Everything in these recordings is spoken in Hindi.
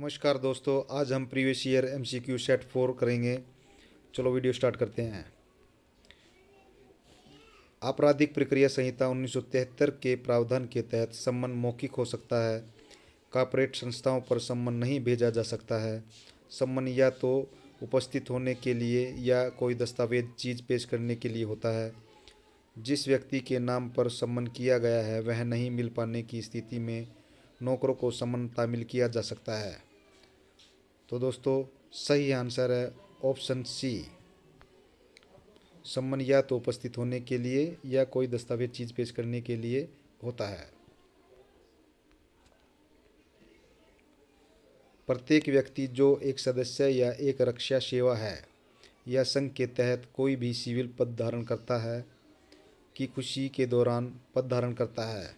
नमस्कार दोस्तों, आज हम प्रीवियस ईयर एमसीक्यू सेट 4 करेंगे। चलो वीडियो स्टार्ट करते हैं। आपराधिक प्रक्रिया संहिता 1973 के प्रावधान के तहत सम्मन मौखिक हो सकता है। कॉर्पोरेट संस्थाओं पर सम्मन नहीं भेजा जा सकता है। सम्मन या तो उपस्थित होने के लिए या कोई दस्तावेज चीज़ पेश करने के लिए होता है। जिस व्यक्ति के नाम पर सम्मन किया गया है वह नहीं मिल पाने की स्थिति में नौकरों को सम्मन तामील किया जा सकता है। तो दोस्तों, सही आंसर है ऑप्शन सी। सम्मन या तो उपस्थित होने के लिए या कोई दस्तावेज चीज़ पेश करने के लिए होता है। प्रत्येक व्यक्ति जो एक सदस्य या एक रक्षा सेवा है या संघ के तहत कोई भी सिविल पद धारण करता है की खुशी के दौरान पद धारण करता है।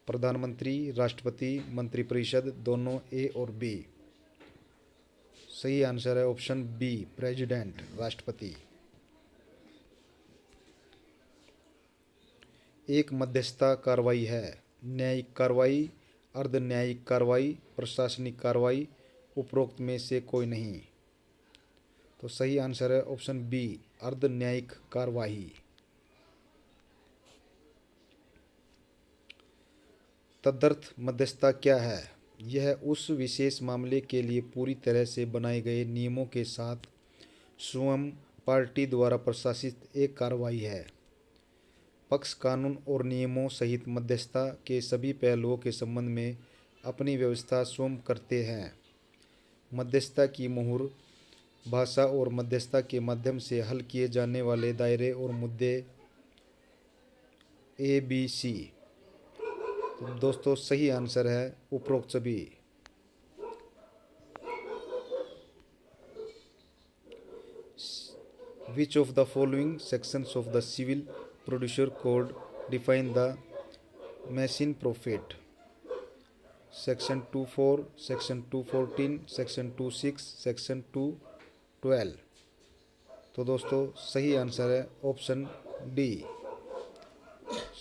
प्रधानमंत्री, राष्ट्रपति, मंत्रिपरिषद, दोनों ए और बी। सही आंसर है ऑप्शन बी, प्रेसिडेंट, राष्ट्रपति। एक मध्यस्थता कार्रवाई है। न्यायिक कार्रवाई, अर्ध न्यायिक कार्रवाई, प्रशासनिक कार्रवाई, उपरोक्त में से कोई नहीं। तो सही आंसर है ऑप्शन बी, अर्ध न्यायिक कार्रवाई। तदर्थ मध्यस्थता क्या है? यह उस विशेष मामले के लिए पूरी तरह से बनाए गए नियमों के साथ स्वयं पार्टी द्वारा प्रशासित एक कार्रवाई है। पक्ष कानून और नियमों सहित मध्यस्थता के सभी पहलुओं के संबंध में अपनी व्यवस्था स्वयं करते हैं। मध्यस्थता की मोहर भाषा और मध्यस्थता के माध्यम से हल किए जाने वाले दायरे और मुद्दे ABC। तो दोस्तों, सही आंसर है उपरोक्त सभी। Which of the following sections of the Civil Procedure Code define the machine profit? Section 24, Section 214, Section 26, Section 212। तो दोस्तों, सही आंसर है ऑप्शन डी,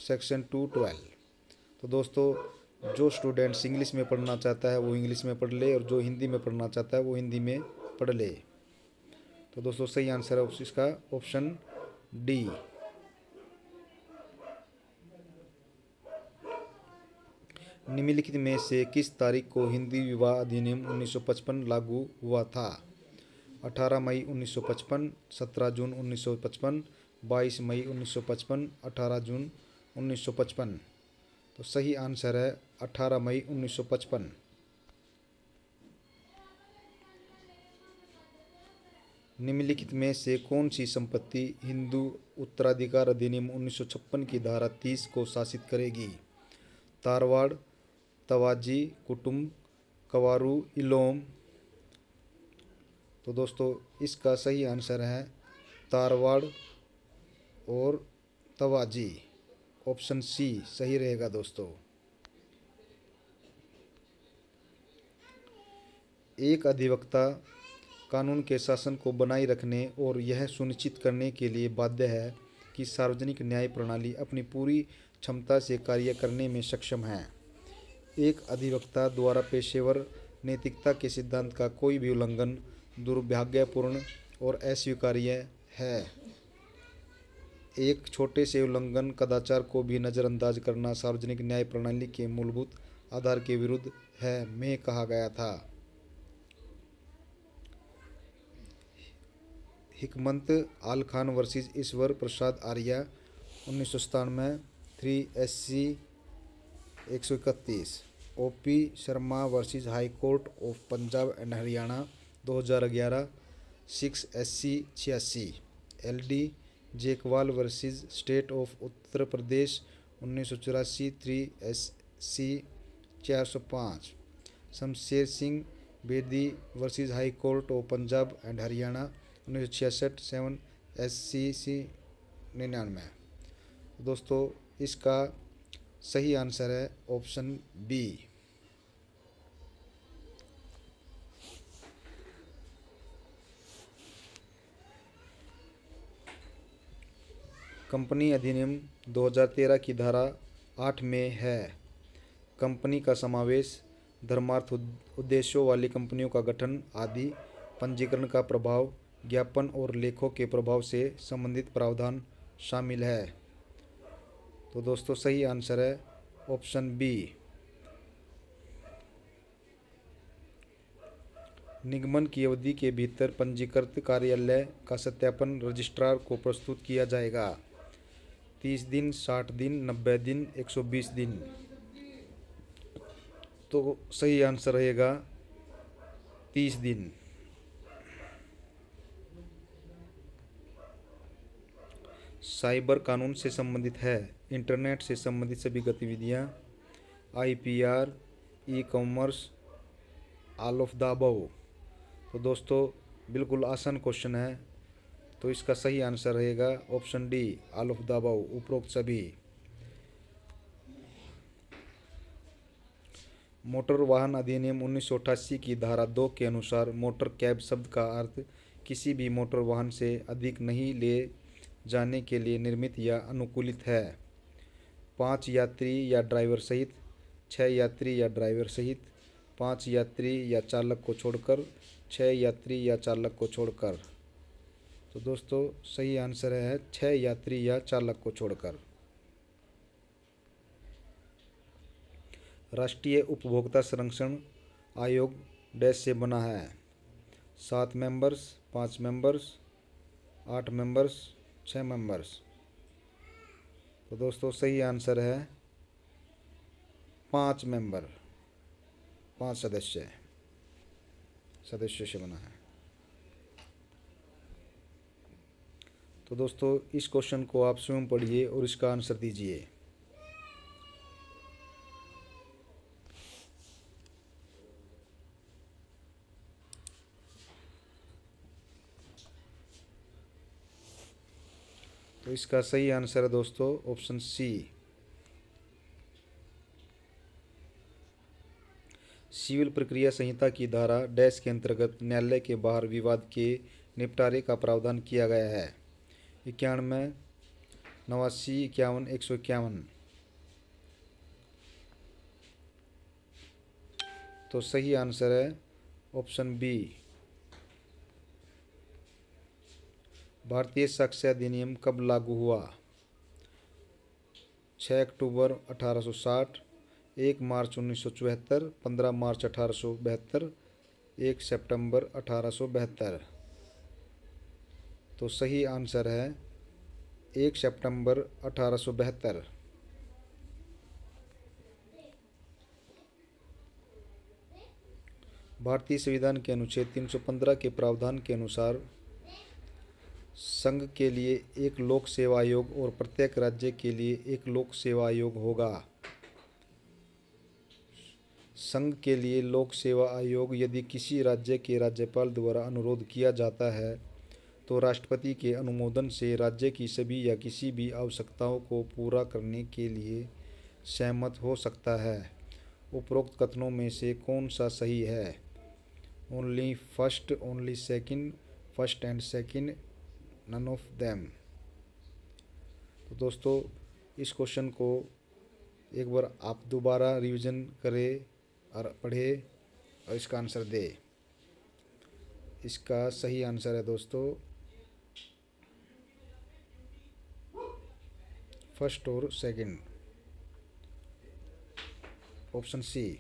सेक्शन 212। तो दोस्तों, जो स्टूडेंट्स इंग्लिश में पढ़ना चाहता है वो इंग्लिश में पढ़ ले और जो हिंदी में पढ़ना चाहता है वो हिंदी में पढ़ ले। तो दोस्तों, सही आंसर है इसका ऑप्शन डी। निम्नलिखित में से किस तारीख को हिंदी विवाह अधिनियम 1955 लागू हुआ था? 18 मई 1955, 17 जून 1955, 22 मई 1955, 18 जून 1955। तो सही आंसर है 18 मई 1955। निम्नलिखित में से कौन सी संपत्ति हिंदू उत्तराधिकार अधिनियम 1956 की धारा 30 को शासित करेगी? तारवाड़, तवाजी, कुटुंब, कवारू, इलोम। तो दोस्तों, इसका सही आंसर है तारवाड़ और तवाजी। ऑप्शन सी सही रहेगा दोस्तों। एक अधिवक्ता कानून के शासन को बनाए रखने और यह सुनिश्चित करने के लिए बाध्य है कि सार्वजनिक न्याय प्रणाली अपनी पूरी क्षमता से कार्य करने में सक्षम है। एक अधिवक्ता द्वारा पेशेवर नैतिकता के सिद्धांत का कोई भी उल्लंघन दुर्भाग्यपूर्ण और अस्वीकार्य है। एक छोटे से उल्लंघन कदाचार को भी नज़रअंदाज करना सार्वजनिक न्याय प्रणाली के मूलभूत आधार के विरुद्ध है में कहा गया था। Hikmat Al Khan versus Ishwar Prasad Arya 1997, 3SC 131। OP Sharma versus High Court of Punjab and Haryana 2011, 6SC 86। LD Jakwal versus State of Uttar Pradesh 1984, 3SC 405। Shamsher Singh Bedi versus High Court of Punjab and Haryana 1966, 7SCC 99। दोस्तों, इसका सही आंसर है ऑप्शन बी। कंपनी अधिनियम 2013 की धारा 8 में है कंपनी का समावेश धर्मार्थ उद्देश्यों वाली कंपनियों का गठन आदि, पंजीकरण का प्रभाव, ज्ञापन और लेखों के प्रभाव से संबंधित प्रावधान शामिल है। तो दोस्तों सही आंसर है ऑप्शन बी। निगमन की अवधि के भीतर पंजीकृत कार्यालय का सत्यापन रजिस्ट्रार को प्रस्तुत किया जाएगा। 30 दिन, 60 दिन, 90 दिन, 120 दिन। तो सही आंसर रहेगा 30 दिन। साइबर कानून से संबंधित है इंटरनेट से संबंधित सभी गतिविधियां, IPR, e commerce, all of the above. तो दोस्तों बिल्कुल आसान क्वेश्चन है, तो इसका सही आंसर रहेगा option D, all of the above, उपरोक्त सभी। मोटर वाहन अधिनियम 1988 की धारा 2 के अनुसार मोटर कैब शब्द का अर्थ किसी भी मोटर वाहन से अधिक नहीं ले जाने के लिए निर्मित या अनुकूलित है। 5 यात्री या ड्राइवर सहित, 6 यात्री या ड्राइवर सहित, 5 यात्री या चालक को छोड़कर, 6 यात्री या चालक को छोड़कर। तो दोस्तों सही आंसर है 6 यात्री या चालक को छोड़कर। राष्ट्रीय उपभोक्ता संरक्षण आयोग डैश से बना है? 7 मेंबर्स, 5 मेंबर्स, 8 मेंबर्स, 6 मेंबर्स। तो दोस्तों सही आंसर है 5 मेंबर, 5 सदस्य से बना है। तो दोस्तों इस क्वेश्चन को आप स्वयं पढ़िए और इसका आंसर दीजिए। तो इसका सही आंसर है दोस्तों ऑप्शन सी। सिविल प्रक्रिया संहिता की धारा डैश के अंतर्गत न्यायालय के बाहर विवाद के निपटारे का प्रावधान किया गया है? 91, 89, 51, 151। तो सही आंसर है ऑप्शन बी। भारतीय साक्ष्य अधिनियम कब लागू हुआ? 6 अक्टूबर 1860, 1 मार्च 1974, 15 मार्च 1872, 1 सितंबर 1872। तो सही आंसर है 1 सितंबर 1872। भारतीय संविधान के अनुच्छेद 315 के प्रावधान के अनुसार संघ के लिए एक लोक सेवा आयोग और प्रत्येक राज्य के लिए एक लोक सेवा आयोग होगा। संघ के लिए लोक सेवा आयोग यदि किसी राज्य के राज्यपाल द्वारा अनुरोध किया जाता है तो राष्ट्रपति के अनुमोदन से राज्य की सभी या किसी भी आवश्यकताओं को पूरा करने के लिए सहमत हो सकता है। उपरोक्त कथनों में से कौन सा सही है? Only first, only second, first and second, none of them. तो दोस्तों इस क्वेश्चन को एक बार आप दोबारा रिवीजन करें और पढ़ें और इसका आंसर दें। इसका सही आंसर है दोस्तों फर्स्ट और सेकंड, ऑप्शन सी।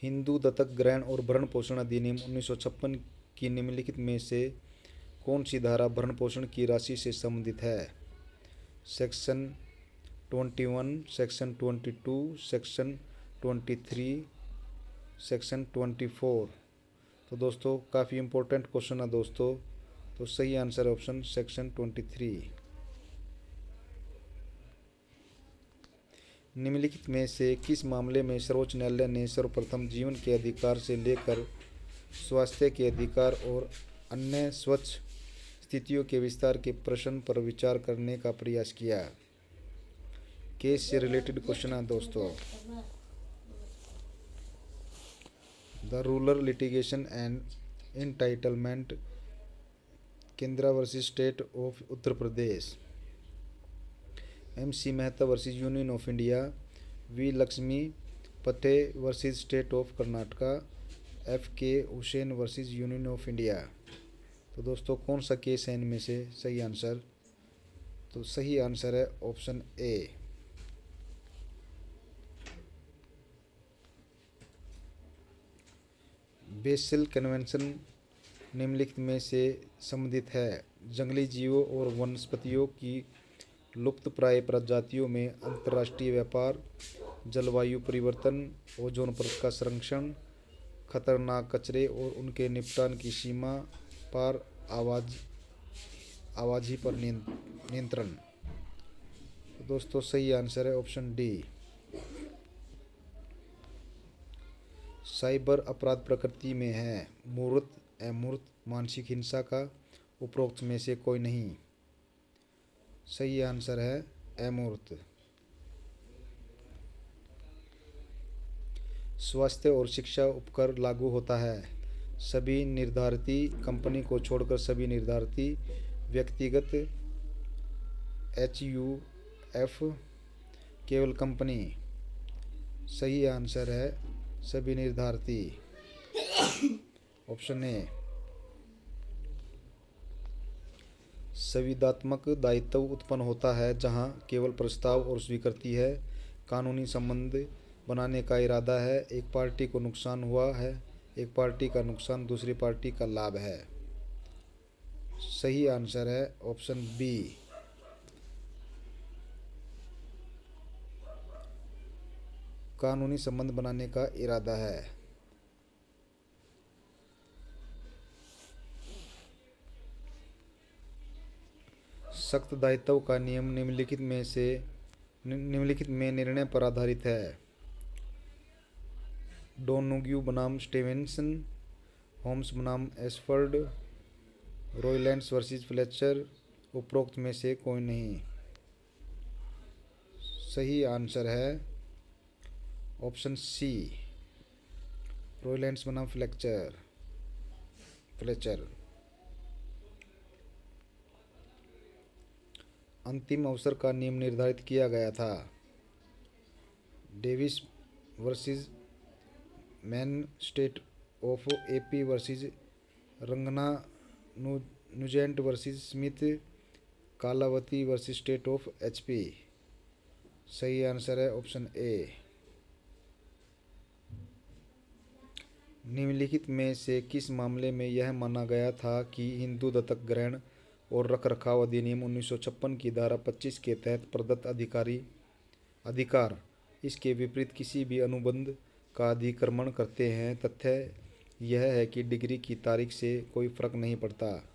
हिंदू दत्तक ग्रहण और भरण पोषण अधिनियम 1956 की निम्नलिखित में से कौन सी धारा भरण पोषण की राशि से संबंधित है? Section 21, section 22, section 23, section 24। तो दोस्तों काफ़ी इम्पोर्टेंट क्वेश्चन है दोस्तों। तो सही आंसर है ऑप्शन सेक्शन 23। निम्नलिखित में से किस मामले में सर्वोच्च न्यायालय ने सर्वप्रथम जीवन के अधिकार से लेकर स्वास्थ्य के अधिकार और अन्य स्वच्छ स्थितियों के विस्तार के प्रश्न पर विचार करने का प्रयास किया? केस से रिलेटेड क्वेश्चन है दोस्तों। The rural litigation and entitlement, Kendra versus State of Uttar Pradesh, MC Mehta versus Union of India, V Lakshmi Pate versus State of Karnataka, F K Hussain versus Union of India. तो दोस्तों कौन सा केस है इनमें से सही आंसर? तो सही आंसर है ऑप्शन ए। बेसल कन्वेंशन निम्नलिखित में से संबंधित है? जंगली जीवों और वनस्पतियों की लुप्तप्राय प्रजातियों में अंतर्राष्ट्रीय व्यापार, जलवायु परिवर्तन, ओजोन परत का संरक्षण, खतरनाक कचरे और उनके निपटान की सीमा पार आवाजाही पर नियंत्रण। तो दोस्तों सही आंसर है ऑप्शन डी। साइबर अपराध प्रकृति में है? मूर्त, अमूर्त, मानसिक हिंसा का उपरोक्त में से कोई नहीं। सही आंसर है अमूर्त। स्वास्थ्य और शिक्षा उपकर लागू होता है? सभी निर्धारित कंपनी को छोड़कर सभी निर्धारित व्यक्तिगत, HUF केवल कंपनी। सही आंसर है सभी निर्धारित, ऑप्शन ए। संविदात्मक दायित्व उत्पन्न होता है जहां केवल प्रस्ताव और स्वीकृति है, कानूनी संबंध बनाने का इरादा है, एक पार्टी को नुकसान हुआ है, एक पार्टी का नुकसान दूसरी पार्टी का लाभ है। सही आंसर है ऑप्शन बी। कानूनी संबंध बनाने का इरादा है। सख्त दायित्व का नियम निम्नलिखित में निर्णय पर आधारित है? डोनोग्यू बनाम स्टीवेंसन, होम्स बनाम एशफोर्ड, रॉयलैंड्स वर्सेस फ्लेचर, उपरोक्त में से कोई नहीं। सही आंसर है ऑप्शन सी, रॉयलैंड्स बनाम फ्लेचर। अंतिम अवसर का नियम निर्धारित किया गया था? Davis versus Mann, State of AP versus Rangana, Nugent versus Smith, Kalawati versus State of HP। सही आंसर है ऑप्शन ए। निम्नलिखित में से किस मामले में यह माना गया था कि हिंदू दत्तक ग्रहण और रखरखाव अधिनियम 1956 की धारा 25 के तहत प्रदत्त अधिकार इसके विपरीत किसी भी अनुबंध का अधिक्रमण करते हैं? तथ्य यह है कि डिग्री की तारीख से कोई फर्क नहीं पड़ता।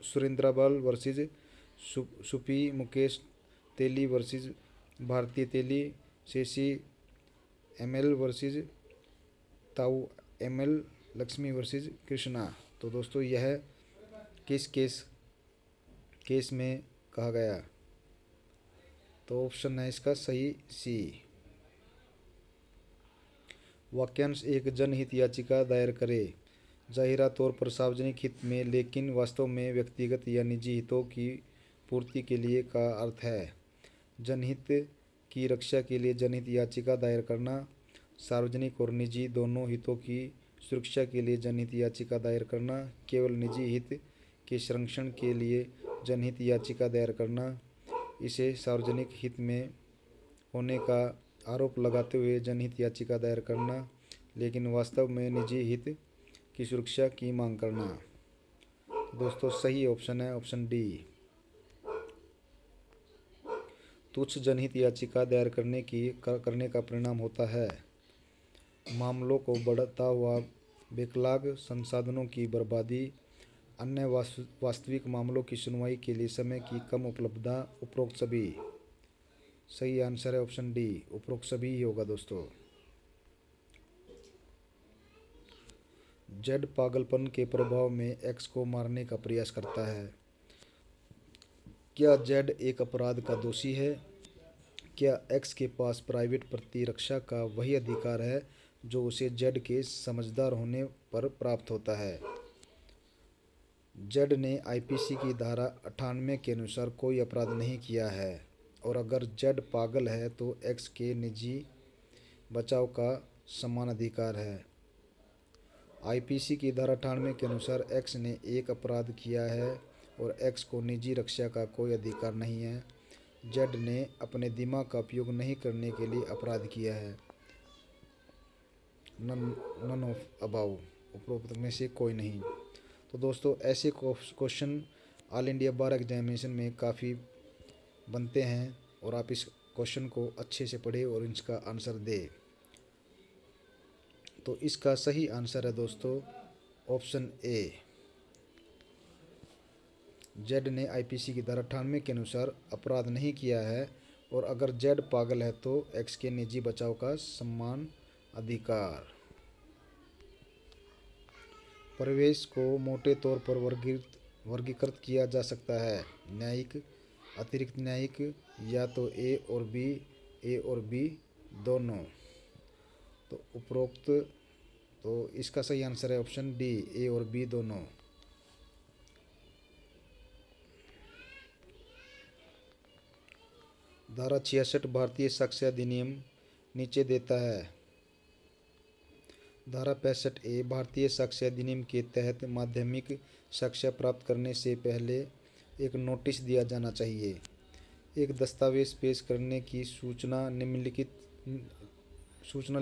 सुरेंद्रपाल वर्सेस सुपी, मुकेश तेली वर्सेस भारतीय तेली, शेषी ML वर्सेस ताऊ ML, लक्ष्मी वर्सेस कृष्णा। तो दोस्तों यह किस केस में कहा गया? तो ऑप्शन है इसका सही सी। वाक्यांश एक जनहित याचिका दायर करे, जाहिरा तौर पर सार्वजनिक हित में लेकिन वास्तव में व्यक्तिगत या निजी हितों की पूर्ति के लिए का अर्थ है। जनहित की रक्षा के लिए जनहित याचिका दायर करना, सार्वजनिक और निजी दोनों हितों की सुरक्षा के लिए जनहित याचिका दायर करना, केवल निजी हित के संरक्षण के लिए जनहित याचिका दायर करना, इसे सार्वजनिक हित में होने का आरोप लगाते हुए जनहित याचिका दायर करना, लेकिन वास्तव में निजी हित की सुरक्षा की मांग करना। दोस्तों सही ऑप्शन है ऑप्शन डी। तुच्छ जनहित याचिका दायर करने का परिणाम होता है मामलों को बढ़ता हुआ बैकलॉग, संसाधनों की बर्बादी, अन्य वास्तविक मामलों की सुनवाई के लिए समय की कम उपलब्धता, उपरोक्त सभी। सही आंसर है ऑप्शन डी, उपरोक्त सभी ही होगा दोस्तों। जेड पागलपन के प्रभाव में एक्स को मारने का प्रयास करता है। क्या जेड एक अपराध का दोषी है? क्या एक्स के पास प्राइवेट प्रतिरक्षा का वही अधिकार है जो उसे जेड के समझदार होने पर प्राप्त होता है? जेड ने आईपीसी की धारा 98 के अनुसार कोई अपराध नहीं किया है और अगर जेड पागल है तो एक्स के निजी बचाव का समान अधिकार है। आईपीसी की धारा 98 के अनुसार एक्स ने एक अपराध किया है और एक्स को निजी रक्षा का कोई अधिकार नहीं है। जेड ने अपने दिमाग का उपयोग नहीं करने के लिए अपराध किया है। नन ऑफ अबाउ, उपरोक्त में से कोई नहीं। तो दोस्तों ऐसे क्वेश्चन ऑल इंडिया बार एग्जामिनेशन में काफ़ी बनते हैं और आप इस क्वेश्चन को अच्छे से पढ़ें और इसका आंसर दें। तो इसका सही आंसर है दोस्तों ऑप्शन ए। जेड ने आईपीसी की धारा 98 के अनुसार अपराध नहीं किया है और अगर जेड पागल है तो एक्स के निजी बचाव का समान अधिकार। परिवेश को मोटे तौर पर वर्गीकृत किया जा सकता है, न्यायिक, अतिरिक्त न्यायिक, या तो ए और बी दोनों। तो उपरोक्त, तो इसका सही आंसर है ऑप्शन डी, ए और बी दोनों। धारा 66 भारतीय साक्ष्य अधिनियम नीचे देता है। धारा 65A भारतीय साक्ष्य अधिनियम के तहत माध्यमिक साक्ष्य प्राप्त करने से पहले एक नोटिस दिया जाना चाहिए। एक दस्तावेज पेश करने की सूचना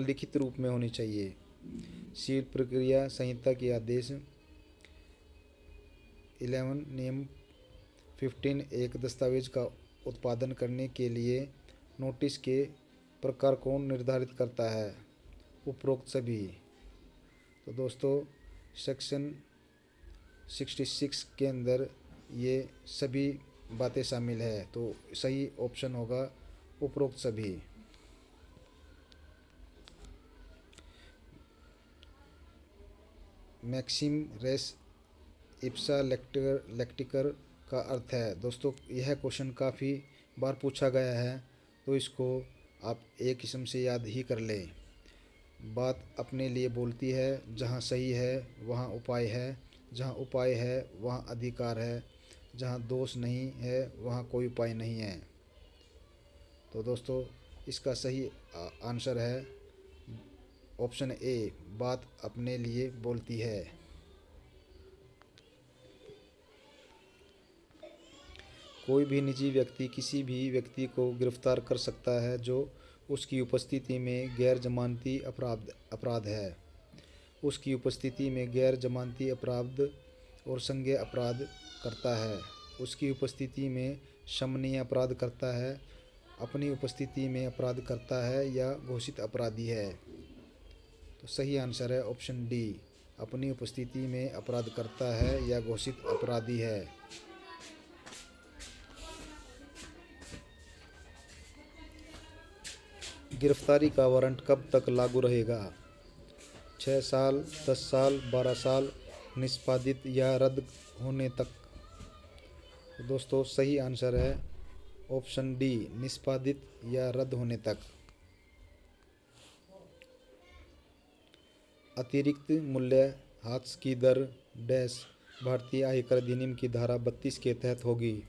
लिखित रूप में होनी चाहिए। सिविल प्रक्रिया संहिता के आदेश 11 नियम 15 एक दस्तावेज का उत्पादन करने के लिए नोटिस के प्रकार को निर्धारित करता है, उपरोक्त सभी। तो दोस्तों सेक्शन 66 के अंदर ये सभी बातें शामिल है, तो सही ऑप्शन होगा उपरोक्त सभी। मैक्सिम रेस इप्सा लेक्टिकर का अर्थ है। दोस्तों यह क्वेश्चन काफ़ी बार पूछा गया है, तो इसको आप एक किस्म से याद ही कर लें। बात अपने लिए बोलती है, जहाँ सही है वहाँ उपाय है, जहाँ उपाय है वहाँ अधिकार है, जहाँ दोष नहीं है वहाँ कोई उपाय नहीं है। तो दोस्तों इसका सही आंसर है ऑप्शन ए, बात अपने लिए बोलती है। कोई भी निजी व्यक्ति किसी भी व्यक्ति को गिरफ्तार कर सकता है जो उसकी उपस्थिति में गैर जमानती अपराध है। उसकी उपस्थिति में गैर जमानती अपराध और संज्ञेय अपराध करता है, उसकी उपस्थिति में शमनीय अपराध करता है, अपनी उपस्थिति में अपराध करता है या घोषित अपराधी है। तो सही आंसर है ऑप्शन डी, अपनी उपस्थिति में अपराध करता है या घोषित अपराधी है। गिरफ्तारी का वारंट कब तक लागू रहेगा? 6 साल, 10 साल, 12 साल, निष्पादित या रद्द होने तक। तो दोस्तों सही आंसर है ऑप्शन डी, निष्पादित या रद्द होने तक। अतिरिक्त मूल्य ह्रास की दर डैश भारतीय आयकर अधिनियम की धारा 32 के तहत होगी।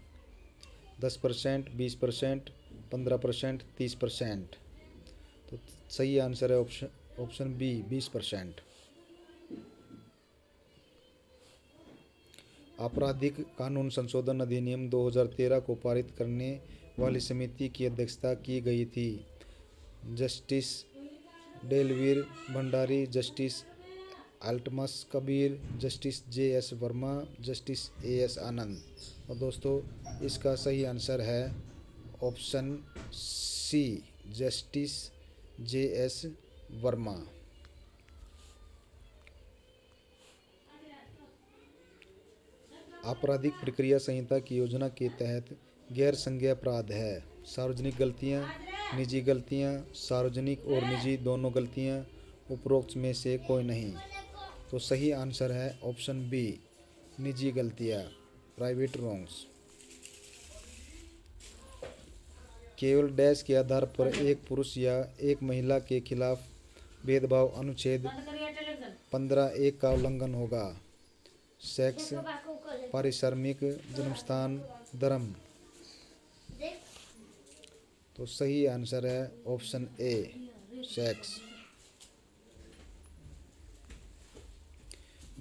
10%, 20%, 15%, 30%। तो सही आंसर है ऑप्शन बी, 20%। आपराधिक कानून संशोधन अधिनियम 2013 को पारित करने वाली समिति की अध्यक्षता की गई थी। Justice Dalveer Bhandari, Justice Altamas Kabir, Justice J S. Verma, Justice A S. Anand. और दोस्तों इसका सही आंसर है option C, Justice J S. Verma. आपराधिक प्रक्रिया संहिता की योजना के तहत गैर संज्ञेय अपराध है सार्वजनिक गलतियां, निजी गलतियां, सार्वजनिक और निजी दोनों गलतियां, उपरोक्त में से कोई नहीं। तो सही आंसर है ऑप्शन बी, निजी गलतियां, प्राइवेट रॉन्ग्स। केवल डैश के आधार पर एक पुरुष या एक महिला के खिलाफ भेदभाव अनुच्छेद 15(1) का उल्लंघन होगा। सेक्स पारिश्रमिक, जन्मस्थान धर्म। तो सही आंसर है ऑप्शन ए, सेक्स।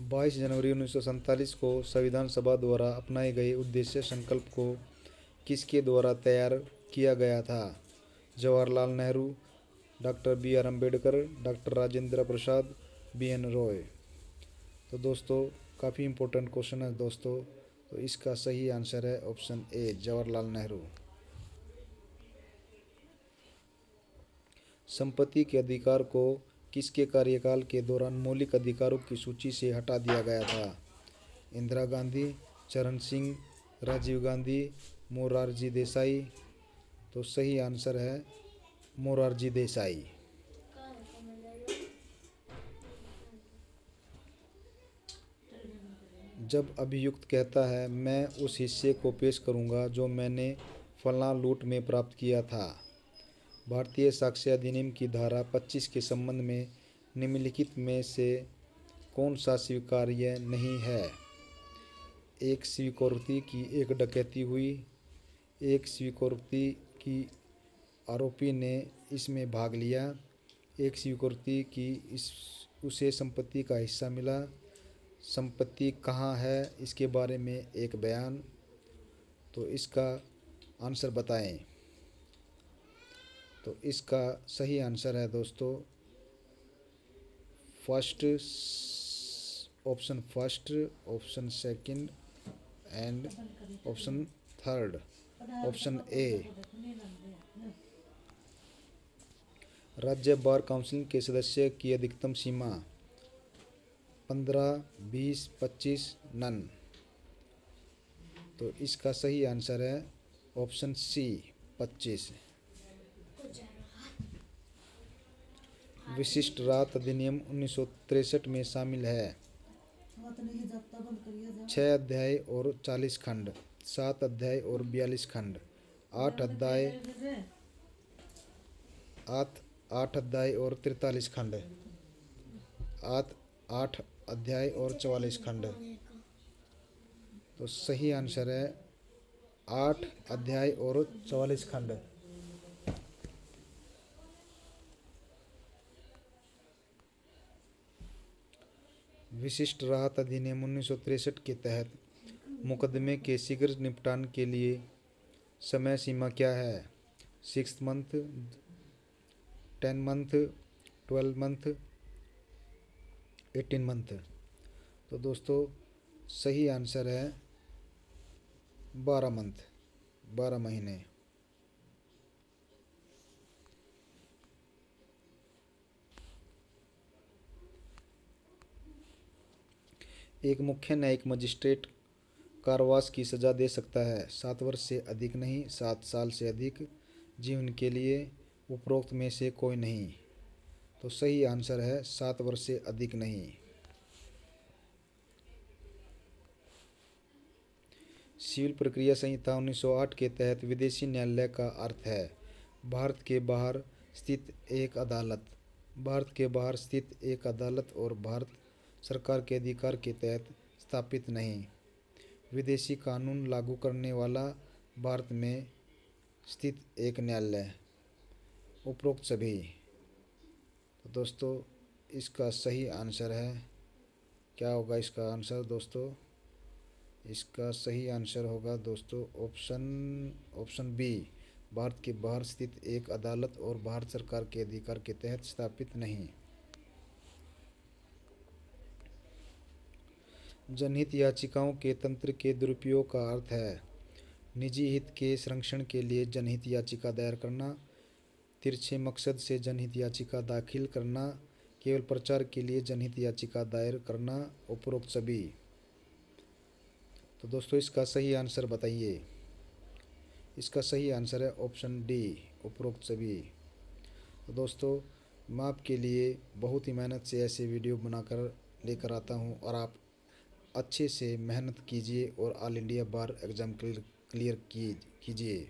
22 जनवरी 1947 को संविधान सभा द्वारा अपनाए गए उद्देश्य संकल्प को किसके द्वारा तैयार किया गया था? Jawaharlal Nehru, doctor B R Ambedkar, doctor Rajendra Prasad, B N Roy. तो दोस्तों काफ़ी इम्पोर्टेंट क्वेश्चन है दोस्तों। तो इसका सही आंसर है ऑप्शन ए, जवाहरलाल नेहरू। संपत्ति के अधिकार को किसके कार्यकाल के दौरान मौलिक अधिकारों की सूची से हटा दिया गया था? इंदिरा गांधी, चरण सिंह, राजीव गांधी, मोरारजी देसाई। तो सही आंसर है मोरारजी देसाई। जब अभियुक्त कहता है मैं उस हिस्से को पेश करूंगा जो मैंने फलां लूट में प्राप्त किया था, भारतीय साक्ष्य अधिनियम की धारा 25 के संबंध में निम्नलिखित में से कौन सा स्वीकार्य नहीं है? एक स्वीकृति की एक डकैती हुई, एक स्वीकृति की आरोपी ने इसमें भाग लिया, एक स्वीकृति की उसे संपत्ति का हिस्सा मिला, संपत्ति कहाँ है इसके बारे में एक बयान। तो इसका आंसर बताएं। तो इसका सही आंसर है दोस्तों first, option first, option second and option third, option A. राज्य बार काउंसिल के सदस्य की अधिकतम सीमा 15, 20, 25 नन। तो इसका सही आंसर है ऑप्शन सी, 25। विशिष्ट राहत अधिनियम 1963 में शामिल है 6 अध्याय और 40 खंड, 7 अध्याय और 42 खंड, 8 अध्याय और 43 खंड, 8 अध्याय और 44 खंड। तो सही आंसर है 8 अध्याय और 44 खंड। विशिष्ट राहत अधिनियम 1963 के तहत मुकदमे के शीघ्र निपटान के लिए समय सीमा क्या है? 6 मंथ, 10 मंथ, 12 मंथ, 18 मंथ। तो दोस्तों सही आंसर है 12 मंथ, 12 महीने। एक मुख्य न्यायिक मजिस्ट्रेट कारावास की सज़ा दे सकता है 7 वर्ष से अधिक नहीं, 7 साल से अधिक, जीवन के लिए, उपरोक्त में से कोई नहीं। तो सही आंसर है 7 वर्ष से अधिक नहीं। सिविल प्रक्रिया संहिता 1908 के तहत विदेशी न्यायालय का अर्थ है भारत के बाहर स्थित एक अदालत, भारत के बाहर स्थित एक अदालत और भारत सरकार के अधिकार के तहत स्थापित नहीं, विदेशी कानून लागू करने वाला भारत में स्थित एक न्यायालय, उपरोक्त सभी। तो दोस्तों इसका सही आंसर है, क्या होगा इसका आंसर दोस्तों? इसका सही आंसर होगा दोस्तों ऑप्शन बी, भारत के बाहर स्थित एक अदालत और भारत सरकार के अधिकार के तहत स्थापित नहीं। जनहित याचिकाओं के तंत्र के दुरुपयोग का अर्थ है निजी हित के संरक्षण के लिए जनहित याचिका दायर करना, तिरछे मकसद से जनहित याचिका दाखिल करना, केवल प्रचार के लिए जनहित याचिका दायर करना, उपरोक्त सभी। तो दोस्तों इसका सही आंसर बताइए। इसका सही आंसर है ऑप्शन डी, उपरोक्त सभी। तो दोस्तों मैं आपके लिए बहुत ही मेहनत से ऐसे वीडियो बनाकर लेकर आता हूं और आप अच्छे से मेहनत कीजिए और ऑल इंडिया बार एग्ज़ाम क्लियर कीजिए।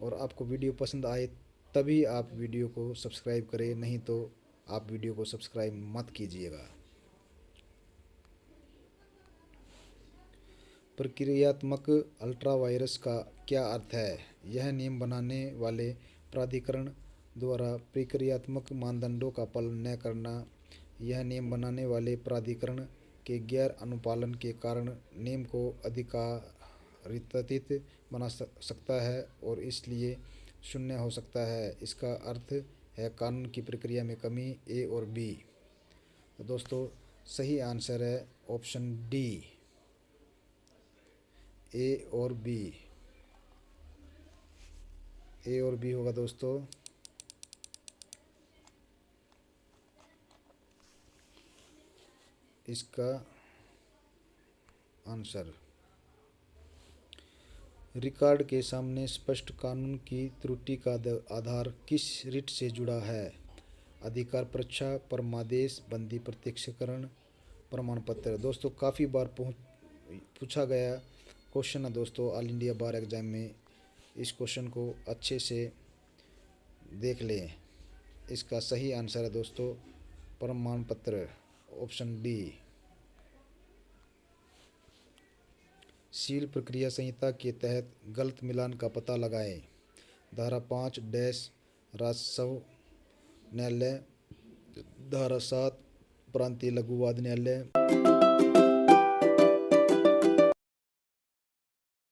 और आपको वीडियो पसंद आए तभी आप वीडियो को सब्सक्राइब करें, नहीं तो आप वीडियो को सब्सक्राइब मत कीजिएगा। प्रक्रियात्मक अल्ट्रावायरस का क्या अर्थ है? यह नियम बनाने वाले प्राधिकरण द्वारा प्रक्रियात्मक मानदंडों का पालन न करना। यह नियम बनाने वाले प्राधिकरण के गैर अनुपालन के कारण नियम को अधिकारित बना सकता है और इसलिए शून्य हो सकता है। इसका अर्थ है कानून की प्रक्रिया में कमी। ए और बी। तो दोस्तों सही आंसर है ऑप्शन डी, ए और बी। ए और बी होगा दोस्तों। इसका आंसर रिकॉर्ड के सामने स्पष्ट कानून की त्रुटि का आधार किस रिट से जुड़ा है? अधिकार परीक्षा, परमादेश, बंदी प्रत्यक्षीकरण, प्रमाण पत्र। दोस्तों काफ़ी बार पूछा गया क्वेश्चन है दोस्तों ऑल इंडिया बार एग्जाम में। इस क्वेश्चन को अच्छे से देख लें। इसका सही आंसर है दोस्तों प्रमाण पत्र, ऑप्शन डी। सील प्रक्रिया संहिता के तहत गलत मिलान का पता लगाएं। धारा 5 डैश राजस्व न्यायालय, धारा 7 प्रांतीय लघु वाद न्यायालय।